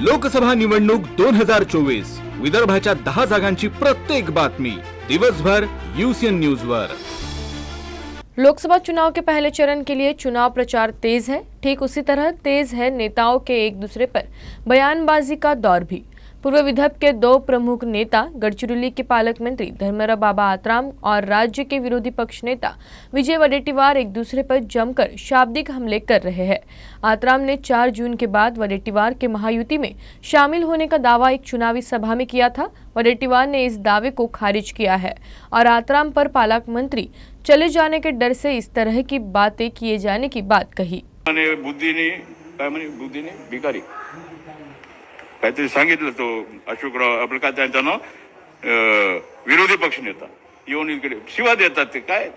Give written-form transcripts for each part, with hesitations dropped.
लोकसभा निवडणूक 2024 विदर्भाच्या 10 जागांची प्रत्येक बातमी दिवसभर यूसीएन न्यूज वर। लोकसभा चुनाव के पहले चरण के लिए चुनाव प्रचार तेज है। ठीक उसी तरह तेज है नेताओं के एक दूसरे पर बयानबाजी का दौर भी। पूर्व विदर्भ के दो प्रमुख नेता गढ़चिरौली के पालक मंत्री धर्मराव बाबा आत्राम और राज्य के विरोधी पक्ष नेता विजय वडेट्टीवार एक दूसरे पर जमकर शाब्दिक हमले कर रहे हैं। आत्राम ने 4 जून के बाद वडेट्टीवार के महायुति में शामिल होने का दावा एक चुनावी सभा में किया था। वडेट्टीवार ने इस दावे को खारिज किया है और आत्राम पर पालक मंत्री चले जाने के डर से इस तरह की बातें किए जाने की बात कही। बुद्धीने भिकारी काहीतरी सांगितलं तो अशोकराव आपलं काय त्यांचं नाव विरोधी पक्ष नेता येऊन इकडे शिवा देतात। ते काय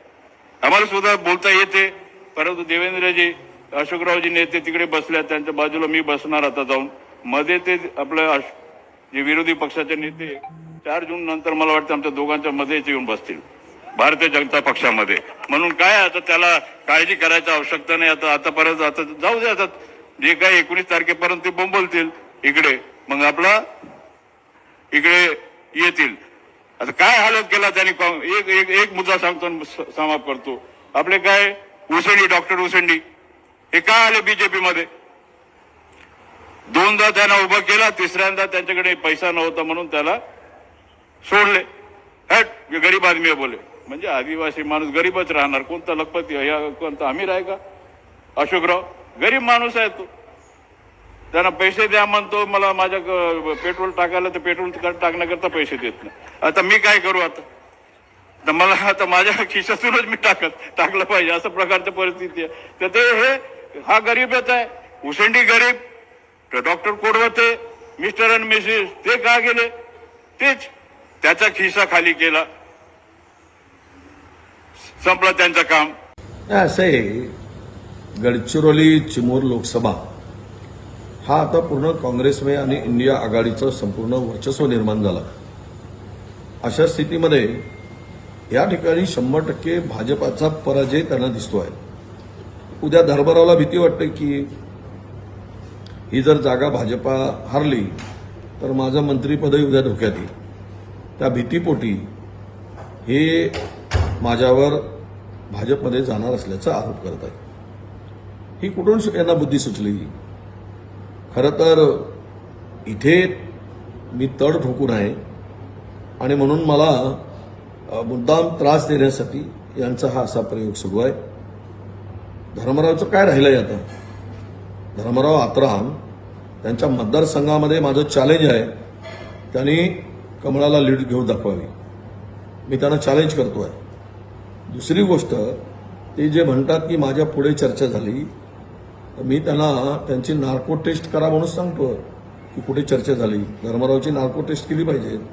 आम्हाला सुद्धा बोलता येते, परंतु देवेंद्रजी अशोकरावजी नेते तिकडे बसल्या, त्यांच्या बाजूला मी बसणार आता जाऊन मध्ये ते आपलं जे विरोधी पक्षाचे नेते 4 जून नंतर मला वाटतं आमच्या दोघांच्या मध्येच येऊन बसतील भारतीय जनता पक्षामध्ये। म्हणून काय आता त्याला काळजी करायची आवश्यकता नाही। आतापर्यंत आता जाऊ दे, आता जे काय 19 तारखेपर्यंत ते बोंबलतील इकडे, मग आपला इकडे येतील। आता काय हालत केला त्यांनी, एक मुद्दा सांगतो समाप्त करतो। आपले काय उसंडी, डॉक्टर उसंडी हे का आले बीजेपी मध्ये? 2दा त्यांना उभं केला, तिसऱ्यांदा त्यांच्याकडे पैसा नव्हता म्हणून त्याला सोडले। हट गरीब आदमी बोले, म्हणजे आदिवासी माणूस गरीबच राहणार, कोणता लखपती कोणता अमीर आहे का? अशोकराव गरीब माणूस आहे तो, त्यांना पैसे द्या म्हणतो, मला माझ्या पेट्रोल टाकायला तर पेट्रोल टाकण्याकरता पैसे देत नाही। आता मी काय करू? आता मला आता माझ्या खिशातूनच मी टाकलं पाहिजे असं प्रकारची परिस्थिती आहे। तर ते हा गरीबच आहे, उसंडी गरीब, doctor Kodwate, mister and Mrs ते का गेले? तेच त्याचा खिसा खाली केला, संपला त्यांचं काम। असं आहे, गडचिरोली चिमूर लोकसभा हा आता पूर्ण काँग्रेसमय आणि इंडिया आघाडीचं संपूर्ण वर्चस्व निर्माण झालं। अशा स्थितीमध्ये या ठिकाणी 100% भाजपाचा पराजय त्यांना दिसतोय। उद्या धर्मरावला भीती वाटते की ही जर जागा भाजपा हारली तर माझं मंत्रीपदही उद्या धोक्यात येईल। त्या भीतीपोटी हे माझ्यावर भाजपमध्ये जाणार असल्याचा आरोप करत आहेत। ही कुठून यांना बुद्धी सुचली? खरं तर इथे मी तड ठोकून आहे आणि म्हणून मला मुद्दाम त्रास देण्यासाठी यांचा हा असा प्रयोग सुरू आहे। धर्मरावचं काय राहिलंय आता? धर्मराव आत्राम त्यांच्या मतदारसंघामध्ये माझं चॅलेंज आहे, त्यांनी कमळाला लीड घेऊन दाखवावी, मी त्यांना चॅलेंज करतोय। दुसरी गोष्ट, ते जे म्हणतात की माझ्या पुढे चर्चा झाली, मी त्यांना त्यांची नार्को टेस्ट करा म्हणून सांगतो की कुठे चर्चा झाली। धर्मरावची नार्को टेस्ट केली पाहिजे।